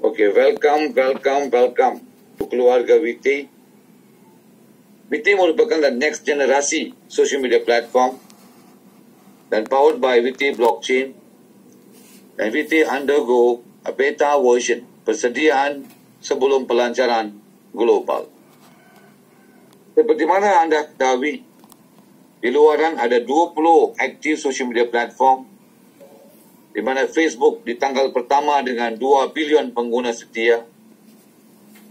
Okay, welcome to keluarga VT. VT merupakan the next generasi social media platform dan powered by VT Blockchain. Dan VT undergo a beta version persediaan sebelum pelancaran global. Seperti mana anda ketahui, di luaran ada 20 aktif social media platform, di mana Facebook di tanggal pertama dengan 2 bilion pengguna setia,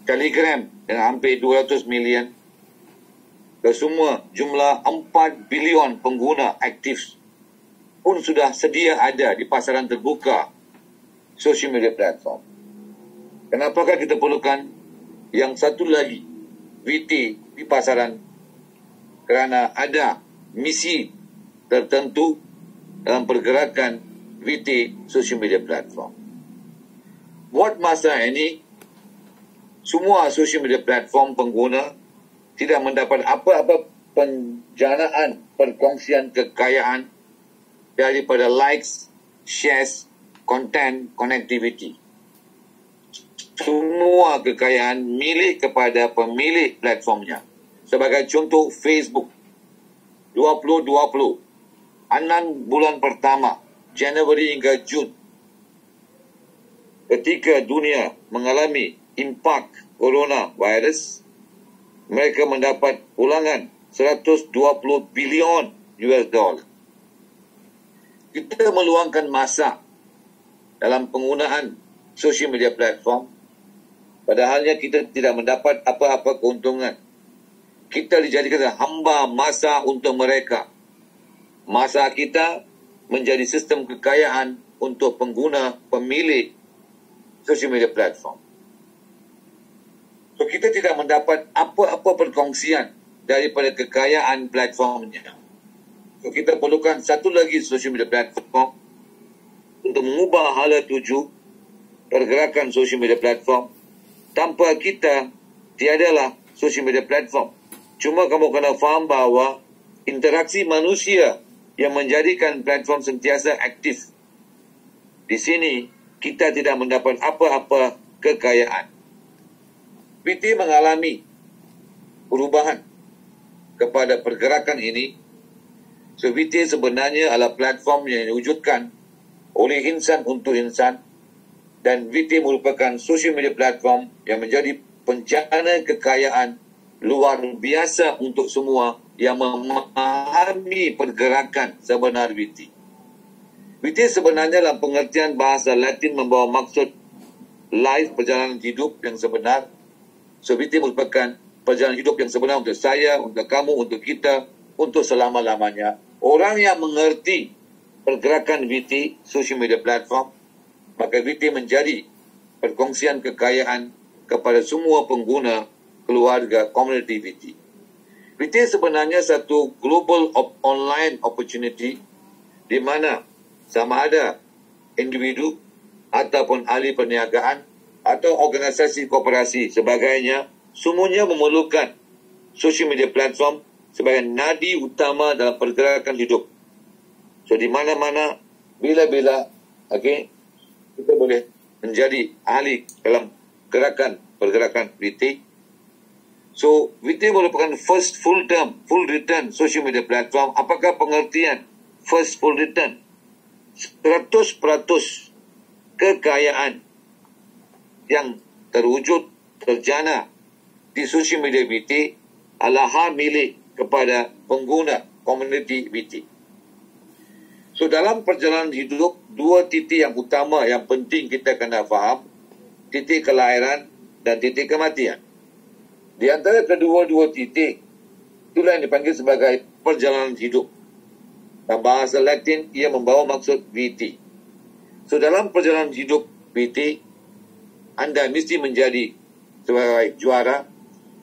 Telegram dengan hampir 200 million, dan semua jumlah 4 bilion pengguna aktif pun sudah sedia ada di pasaran terbuka social media platform. Kenapakah kita perlukan yang satu lagi, VT, di pasaran? Kerana ada misi tertentu dalam pergerakan VT social media platform. Buat masa ini, semua social media platform pengguna tidak mendapat apa-apa penjanaan perkongsian kekayaan daripada likes, shares, content, connectivity. Semua kekayaan milik kepada pemilik platformnya. Sebagai contoh, Facebook 2020, 6 bulan pertama, Januari hingga Jun, ketika dunia mengalami impak coronavirus, mereka mendapat pulangan 120 bilion US dollar. Kita meluangkan masa dalam penggunaan social media platform, padahalnya kita tidak mendapat apa-apa keuntungan. Kita dijadikan hamba masa untuk mereka. Masa kita menjadi sistem kekayaan untuk pengguna pemilik social media platform. So, kita tidak mendapat apa-apa perkongsian daripada kekayaan platformnya. So, kita perlukan satu lagi social media platform untuk mengubah hala tuju pergerakan social media platform. Tanpa kita, tiadalah social media platform. Cuma kamu kena faham bahawa interaksi manusia yang menjadikan platform sentiasa aktif. Di sini, kita tidak mendapat apa-apa kekayaan. VT mengalami perubahan kepada pergerakan ini. So, VT sebenarnya adalah platform yang diwujudkan oleh insan untuk insan, dan VT merupakan social media platform yang menjadi bencana kekayaan luar biasa untuk semua yang memahami pergerakan sebenar VT. VT sebenarnya dalam pengertian bahasa Latin membawa maksud life, perjalanan hidup yang sebenar. So, VT merupakan perjalanan hidup yang sebenar untuk saya, untuk kamu, untuk kita, untuk selama-lamanya. Orang yang mengerti pergerakan VT, social media platform, maka VT menjadi perkongsian kekayaan kepada semua pengguna keluarga komuniti VT. VT sebenarnya satu global online opportunity di mana sama ada individu ataupun ahli perniagaan atau organisasi koperasi sebagainya, semuanya memerlukan social media platform sebagai nadi utama dalam pergerakan hidup. So, di mana-mana, bila-bila, kita boleh menjadi ahli dalam pergerakan VT. So, VT merupakan first full return social media platform. Apakah pengertian first full return? 100% kekayaan yang terwujud, terjana di social media VT adalah hak milik kepada pengguna komuniti VT. So, dalam perjalanan hidup, dua titik yang utama yang penting kita kena faham, titik kelahiran dan titik kematian. Di antara kedua-dua titik, itulah yang dipanggil sebagai perjalanan hidup. Dalam bahasa Latin, ia membawa maksud VT. So, dalam perjalanan hidup VT, anda mesti menjadi sebagai juara.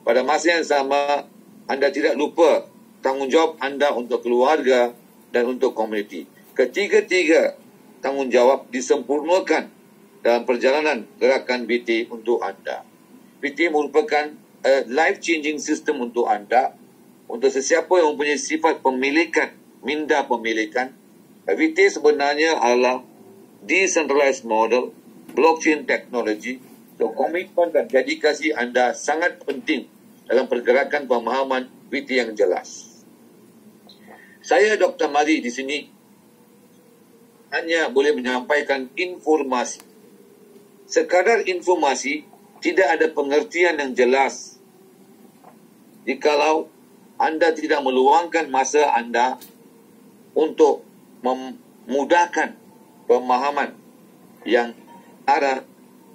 Pada masa yang sama, anda tidak lupa tanggungjawab anda untuk keluarga dan untuk komuniti. Ketiga-tiga tanggungjawab disempurnakan dalam perjalanan gerakan VT untuk anda. VT merupakan life-changing system untuk anda, untuk sesiapa yang mempunyai sifat pemilikan, minda pemilikan. VT sebenarnya adalah decentralized model, blockchain technology, So, komitmen dan dedikasi anda sangat penting dalam pergerakan pemahaman VT yang jelas. Saya Dr. Mari di sini hanya boleh menyampaikan informasi. Sekadar informasi, tidak ada pengertian yang jelas. Jikalau anda tidak meluangkan masa anda untuk memudahkan pemahaman yang ada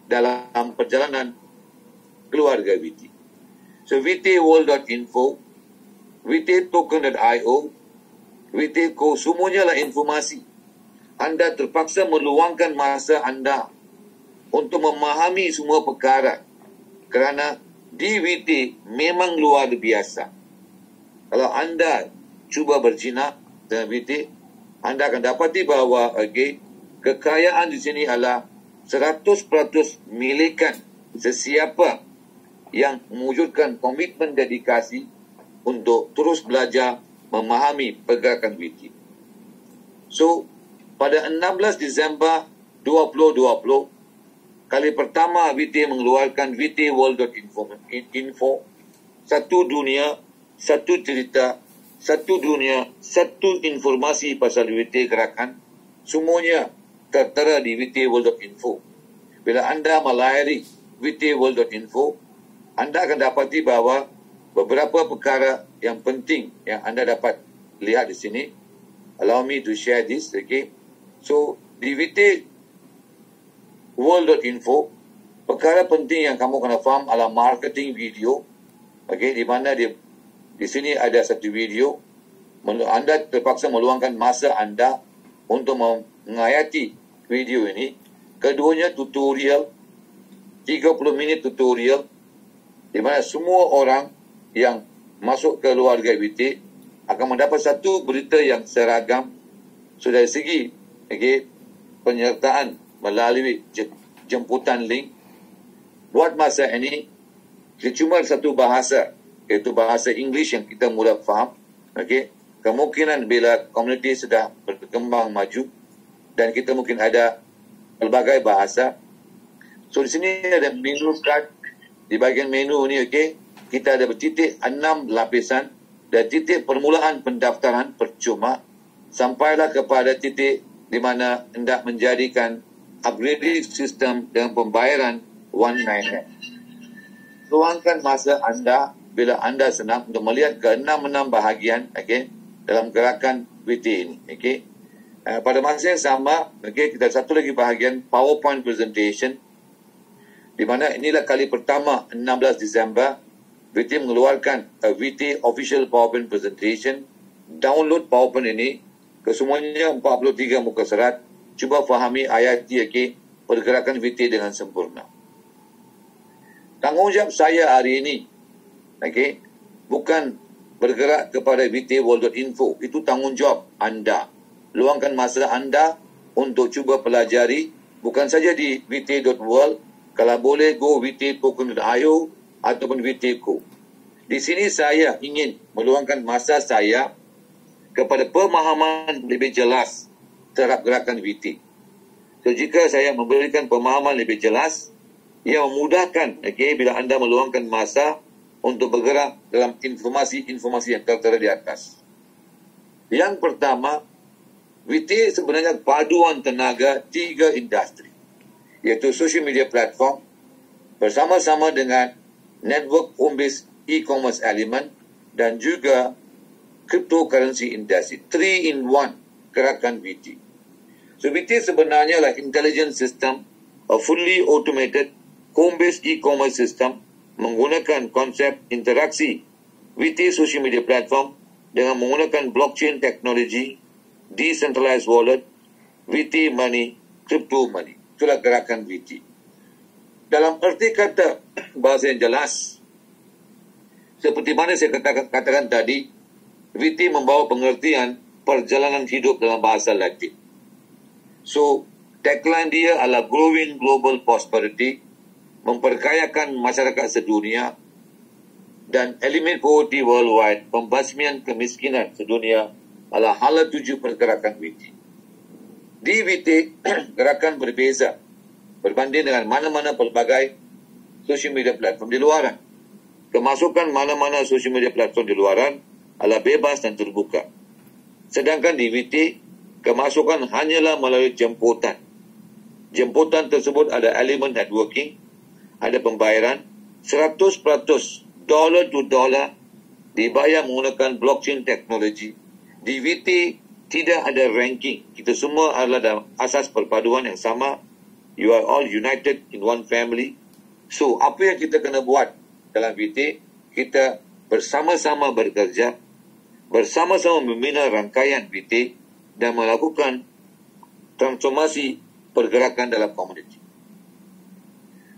dalam perjalanan keluarga VT. So, vtworld.info, vttoken.io, VTco, semuanya lah informasi. Anda terpaksa meluangkan masa anda untuk memahami semua perkara. Kerana di VT memang luar biasa. Kalau anda cuba berjinak dengan VT, anda akan dapati bahawa kekayaan di sini adalah 100% milikan sesiapa yang mewujudkan komitmen dedikasi untuk terus belajar memahami pergerakan VT. So, pada 16 Disember 2020, kali pertama VT mengeluarkan vtworld.info, satu dunia, satu cerita, satu dunia, satu informasi pasal VT gerakan, semuanya tertera di vtworld.info. Bila anda melayari vtworld.info, anda akan dapati bahawa beberapa perkara yang penting yang anda dapat lihat di sini. Allow me to share this, okay? So, di vtworld.info, perkara penting yang kamu kena faham adalah marketing video, okay? Di mana di sini ada satu video. Anda terpaksa meluangkan masa anda untuk mengayati video ini. Keduanya tutorial, 30 minit tutorial, di mana semua orang yang masuk ke keluarga VT akan mendapat satu berita yang seragam. So, dari segi penyertaan melalui jemputan link, buat masa ini cuma satu bahasa, iaitu bahasa English yang kita mudah faham. Kemungkinan bila komuniti sudah berkembang maju dan kita mungkin ada pelbagai bahasa. So, di sini ada menu card. Di bahagian menu ni, kita ada bertitik 6 lapisan dan titik permulaan pendaftaran percuma sampailah kepada titik di mana hendak menjadikan upgrading sistem dengan pembayaran 199. Luangkan masa anda bila anda senang untuk melihat ke-6 bahagian dalam gerakan VT ini. Pada masa yang sama, kita satu lagi bahagian PowerPoint presentation, di mana inilah kali pertama 16 Disember VT mengeluarkan VT official PowerPoint presentation. Download PowerPoint ini, kesemuanya 43 muka serat. Cuba fahami ayat pergerakan VT dengan sempurna. Tanggungjawab saya hari ini, bukan bergerak kepada vtworld.info. Itu tanggungjawab anda. Luangkan masa anda untuk cuba pelajari, bukan saja di vt.world, kalau boleh go vttoken.io ataupun VTco. Di sini saya ingin meluangkan masa saya kepada pemahaman lebih jelas terhadap gerakan VT. So, jika saya memberikan pemahaman lebih jelas, ia memudahkan bila anda meluangkan masa untuk bergerak dalam informasi-informasi yang tertera di atas. Yang pertama, VT sebenarnya paduan tenaga 3 industri, iaitu social media platform bersama-sama dengan network home-based e-commerce element dan juga cryptocurrency industry. 3-in-1 gerakan VT. So, VT sebenarnya adalah intelligent system, a fully automated home-based e-commerce system menggunakan konsep interaksi VT social media platform dengan menggunakan blockchain teknologi, decentralized wallet, VT money, crypto money. Itulah gerakan VT. Dalam erti kata bahasa yang jelas, seperti mana saya katakan tadi, VT membawa pengertian perjalanan hidup dalam bahasa Latin. So, tagline dia adalah Growing Global Prosperity, memperkayakan masyarakat sedunia, dan Eliminate Poverty Worldwide, pembasmian kemiskinan sedunia, adalah hala tuju pergerakan VT. Di VT, gerakan berbeza berbanding dengan mana-mana pelbagai social media platform di luaran. Kemasukan mana-mana social media platform di luaran adalah bebas dan terbuka. Sedangkan di VT, kemasukan hanyalah melalui jemputan. Jemputan tersebut ada elemen networking, ada pembayaran, 100% dollar to dollar dibayar menggunakan blockchain teknologi. Di VT tidak ada ranking. Kita semua adalah dalam asas perpaduan yang sama. You are all united in one family. So, apa yang kita kena buat dalam VT? Kita bersama-sama bekerja, bersama-sama membina rangkaian VT dan melakukan transformasi pergerakan dalam komuniti.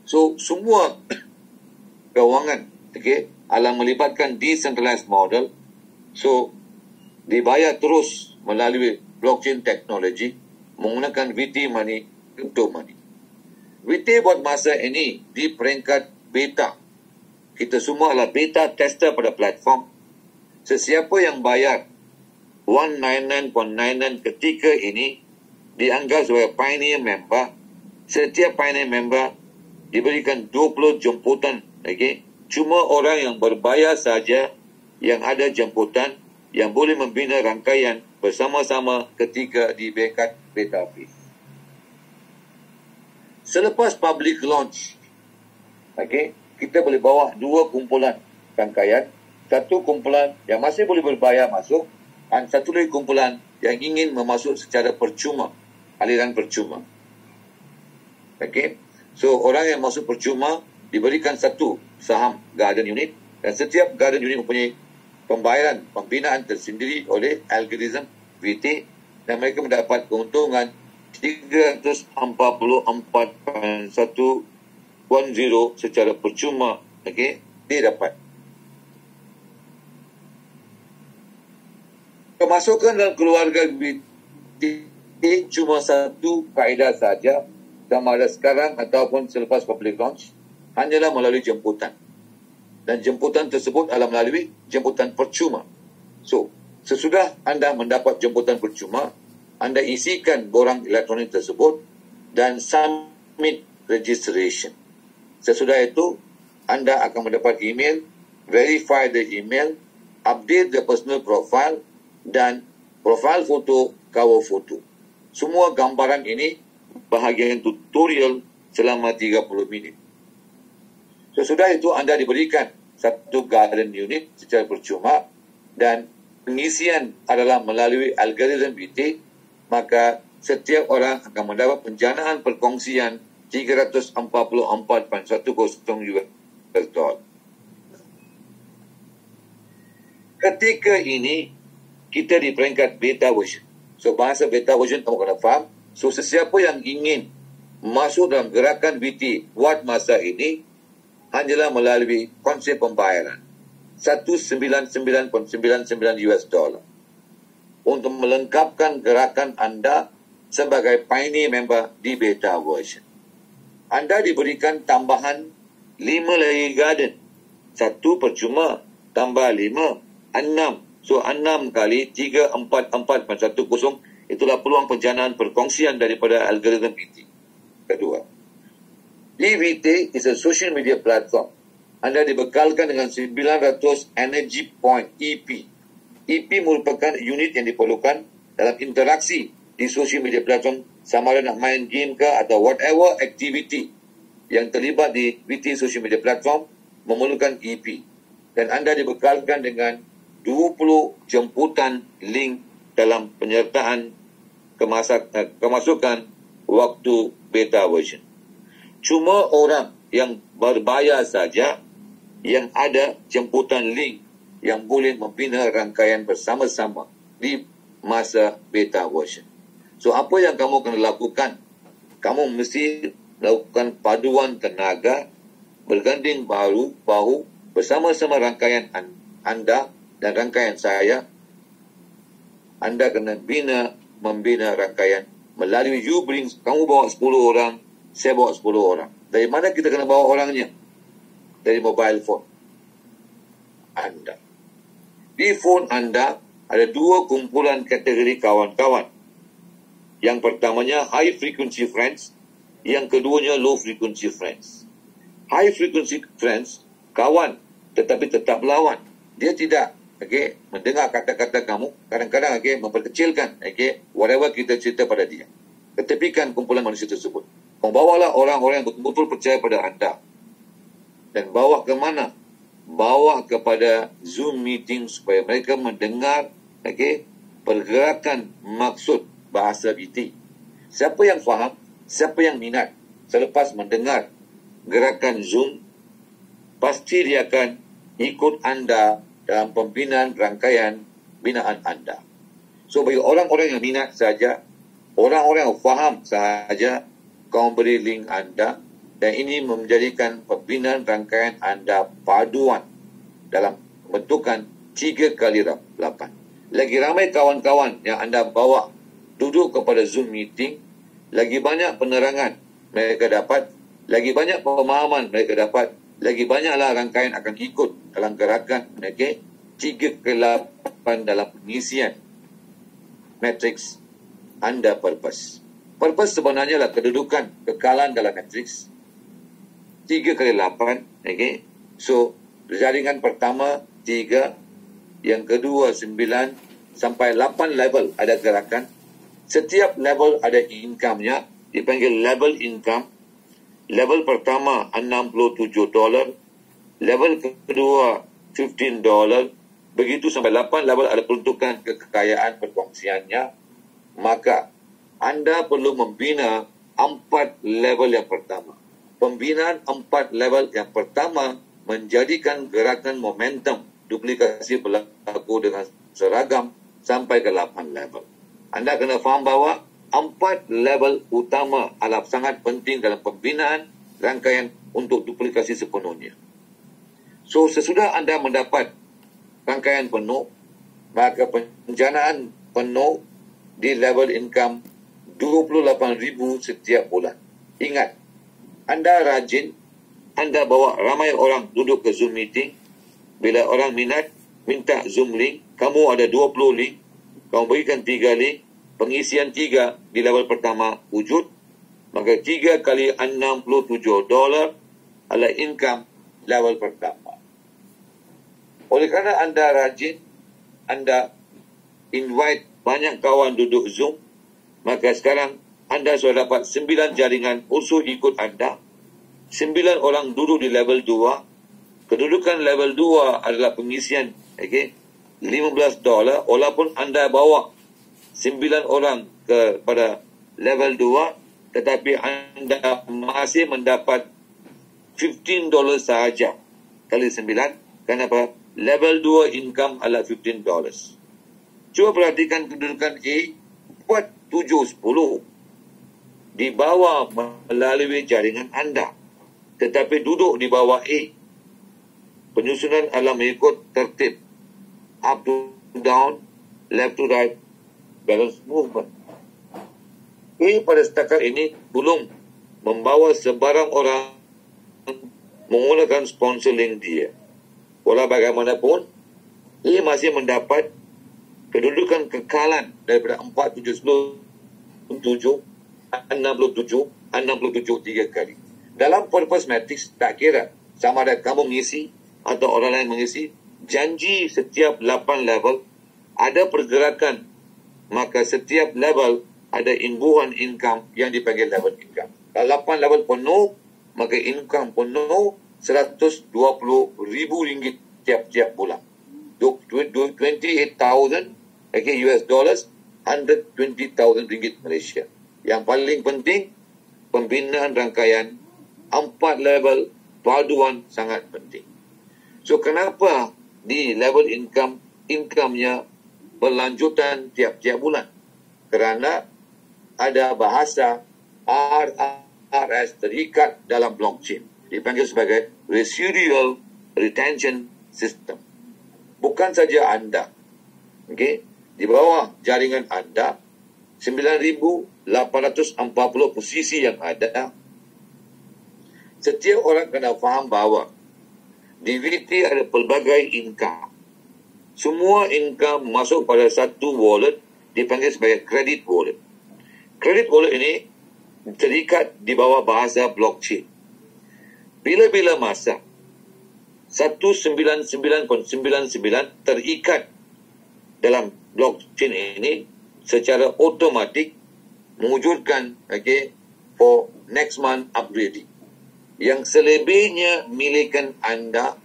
So, semua kewangan adalah melibatkan decentralized model. So, dibayar terus melalui blockchain teknologi menggunakan VT money, crypto money. VT buat masa ini di peringkat beta. Kita semua adalah beta tester pada platform. Sesiapa yang bayar 199.99 ketika ini dianggap sebagai pioneer member. Setiap pioneer member diberikan 20 jemputan. Cuma orang yang berbayar saja yang ada jemputan yang boleh membina rangkaian bersama-sama ketika di backup beta phase. Selepas public launch, kita boleh bawa dua kumpulan rangkaian. Satu kumpulan yang masih boleh berbayar masuk dan satu lagi kumpulan yang ingin memasuk secara percuma, aliran percuma. So, orang yang masuk percuma diberikan satu saham garden unit dan setiap garden unit mempunyai pembayaran, pembinaan tersendiri oleh algoritma VT dan mereka mendapat keuntungan 344.110 secara percuma. Dia dapat. Kemasukan dalam keluarga VT cuma satu kaedah saja, sama ada sekarang ataupun selepas public launch, hanyalah melalui jemputan. Dan jemputan tersebut adalah melalui jemputan percuma. So, sesudah anda mendapat jemputan percuma, anda isikan borang elektronik tersebut dan submit registration. Sesudah itu, anda akan mendapat email, verify the email, update the personal profile dan profile foto, cover foto. Semua gambaran ini bahagian tutorial selama 30 minit. Sesudah itu anda diberikan satu garden unit secara percuma dan pengisian adalah melalui algoritma VT, maka setiap orang akan mendapat penjanaan perkongsian 344.10 US dollar. Ketika ini kita di peringkat beta version. So, bahasa beta version kamu kena faham. So, sesiapa yang ingin masuk dalam gerakan VT buat masa ini hanyalah melalui konsep pembayaran 199.99 US dollar untuk melengkapkan gerakan anda sebagai pioneer member di beta version. Anda diberikan tambahan 5 lagi garden. 1 percuma tambah 5, 6. So 6 kali 344.10 itulah peluang penjanaan perkongsian daripada algoritma VT. Kedua, VT is a social media platform. Anda dibekalkan dengan 900 energy point EP. EP merupakan unit yang diperlukan dalam interaksi di social media platform, sama ada nak main game ke atau whatever activity yang terlibat di VT social media platform memerlukan EP. Dan anda dibekalkan dengan 20 jemputan link dalam penyertaan kemasukan waktu beta version. Cuma orang yang berbayar saja yang ada jemputan link yang boleh membina rangkaian bersama-sama di masa beta version. So, apa yang kamu kena lakukan? Kamu mesti lakukan paduan tenaga, berganding bahu bersama-sama rangkaian anda dan rangkaian saya. Anda kena membina rangkaian melalui kamu bawa 10 orang, saya bawa 10 orang. Dari mana kita kena bawa orangnya? Dari mobile phone anda. Di phone anda ada 2 kumpulan kategori kawan-kawan. Yang pertamanya high frequency friends, yang keduanya low frequency friends. high frequency friends, kawan tetapi tetap lawan. Dia tidak mendengar kata-kata kamu, kadang-kadang memperkecilkan whatever kita cerita pada dia. Ketepikan kumpulan manusia tersebut. Membawalah orang-orang yang betul-betul percaya pada anda. Dan bawa ke mana? Bawa kepada Zoom meeting supaya mereka mendengar pergerakan maksud bahasa BT. Siapa yang faham, siapa yang minat selepas mendengar gerakan Zoom, pasti dia akan ikut anda dalam pembinaan rangkaian binaan anda. So bagi orang-orang yang minat saja, orang-orang yang faham saja, kau beri link anda, dan ini menjadikan pembinaan rangkaian anda paduan dalam bentukan 3x8. Lagi ramai kawan-kawan yang anda bawa duduk kepada Zoom meeting, lagi banyak penerangan mereka dapat, lagi banyak pemahaman mereka dapat, lagi banyaklah rangkaian akan ikut dalam gerakan 3x8 dalam pengisian matriks anda purpose. Purpose sebenarnya adalah kedudukan kekalan dalam matriks 3x8. So jaringan pertama 3, yang kedua 9 sampai 8 level ada gerakan. Setiap level ada income-nya, dipanggil level income. Level pertama $67, level kedua $15, begitu sampai 8 level ada peruntukan kekayaan perkongsiannya. Maka anda perlu membina 4 level yang pertama. Pembinaan 4 level yang pertama menjadikan gerakan momentum duplikasi berlaku dengan seragam sampai ke 8 level. Anda kena faham bahawa 4 level utama adalah sangat penting dalam pembinaan rangkaian untuk duplikasi sepenuhnya. So, sesudah anda mendapat rangkaian penuh, maka penjanaan penuh di level income 28,000 setiap bulan. Ingat, anda rajin, anda bawa ramai orang duduk ke Zoom meeting. Bila orang minat, minta Zoom link, kamu ada 20 link, kamu berikan 3 link, pengisian 3 di level pertama wujud, maka 3 kali $67 adalah income level pertama. Oleh kerana anda rajin, anda invite banyak kawan duduk Zoom, maka sekarang anda sudah dapat 9 jaringan usul ikut anda. 9 orang duduk di level 2. Kedudukan level 2 adalah pengisian $15, walaupun anda bawa 9 orang kepada level 2, tetapi anda masih mendapat $15 sahaja kali 9. Kenapa? Level 2 income adalah $15. Cuba perhatikan kedudukan A, buat 7-10 dibawa melalui jaringan anda, tetapi duduk di bawah A. Penyusunan adalah mengikut tertib up to down, left to right, balance movement. A pada setakat ini belum membawa sebarang orang menggunakan sponsor link dia. Walau bagaimanapun, A masih mendapat kedudukan kekalan daripada 4, 7, 67, 3 kali. Dalam purpose matrix, tak kira sama ada kamu mengisi atau orang lain mengisi, janji setiap 8 level ada pergerakan, maka setiap level ada imbuhan income yang dipanggil level income. Kalau 8 level penuh, maka income penuh $120,000 tiap-tiap bulan. 28,000 US dollars, 120,000 ringgit Malaysia. Yang paling penting, pembinaan rangkaian 4 level paduan sangat penting. So, kenapa di level income-nya berlanjutan tiap-tiap bulan? Kerana ada bahasa RRS terikat dalam blockchain. Dipanggil sebagai Residual Retention System. Bukan saja anda. Di bawah jaringan anda, 9,840 posisi yang ada. Setiap orang kena faham bahawa DVT ada pelbagai income. Semua income masuk pada satu wallet, dipanggil sebagai credit wallet. Credit wallet ini terikat di bawah bahasa blockchain. bila-bila masa 199.99 terikat dalam blockchain ini secara automatik mewujudkan for next month upgrading. Yang selebihnya milikan anda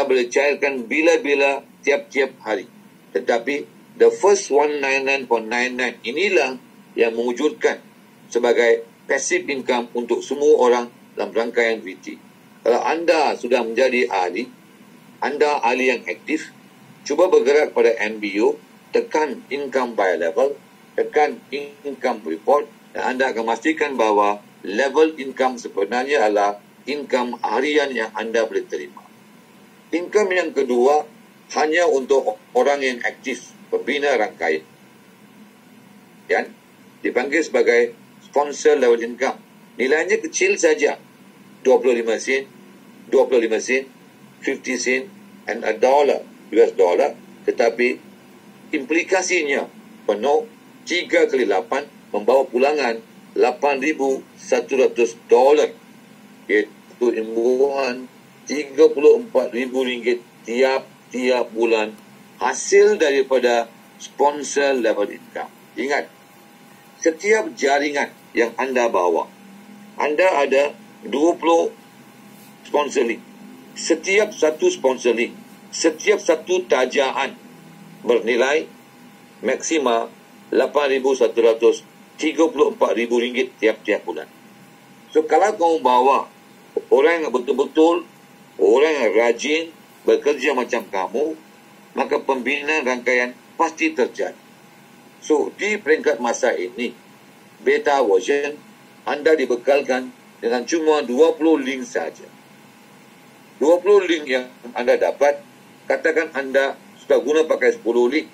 boleh cairkan bila-bila tiap-tiap hari. Tetapi the first 199.99 inilah yang mewujudkan sebagai passive income untuk semua orang dalam rangkaian VT. Kalau anda sudah menjadi ahli, anda ahli yang aktif, cuba bergerak pada NBO, tekan income by level, tekan income report, dan anda akan memastikan bahawa level income sebenarnya adalah income harian yang anda boleh terima. Income yang kedua hanya untuk orang yang aktif, pembina rangkaian. Dan dipanggil sebagai sponsor level income. Nilainya kecil saja. 25 sen, 50 sen, and $1 US dollar. Tetapi implikasinya penuh 3 kali 8 membawa pulangan $8,100, iaitu imbuhan RM34,000 tiap bulan hasil daripada sponsor level income. Ingat, setiap jaringan yang anda bawa, anda ada 20 sponsor link. Setiap satu sponsor link, setiap satu tajaan bernilai maksima RM8,134,000 tiap-tiap bulan. So, kalau kamu bawa orang yang betul-betul, orang yang rajin, bekerja macam kamu, maka pembinaan rangkaian pasti terjadi. So, di peringkat masa ini, beta version, anda dibekalkan dengan cuma 20 link saja. 20 link yang anda dapat, katakan anda sudah guna pakai 10 link,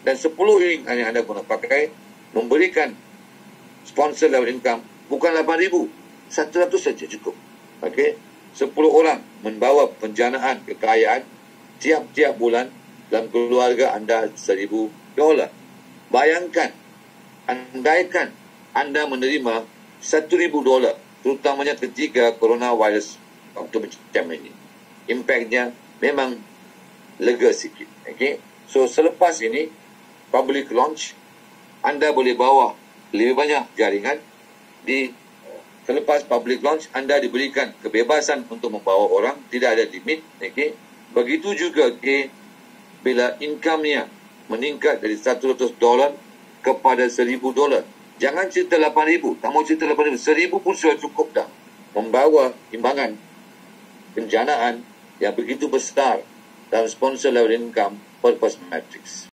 dan 10 link yang anda guna pakai memberikan sponsor level income bukan 8,000, 100 saja cukup. Okey, 10 orang membawa penjanaan kekayaan tiap-tiap bulan dalam keluarga anda $1,000. Bayangkan, andaikan anda menerima $1,000, terutamanya ketika coronavirus waktu macam ini. Impaknya memang lega sikit. Okay? So, selepas ini, public launch, anda boleh bawa lebih banyak jaringan. Selepas public launch, anda diberikan kebebasan untuk membawa orang, tidak ada limit. Okay? Begitu juga bila income-nya meningkat dari $100 kepada $1,000. Jangan cerita 8,000. Tak mau cerita 8,000. 1,000 pun sudah cukup dah. Membawa imbangan penjanaan yang begitu besar dalam sponsor level income purpose matrix.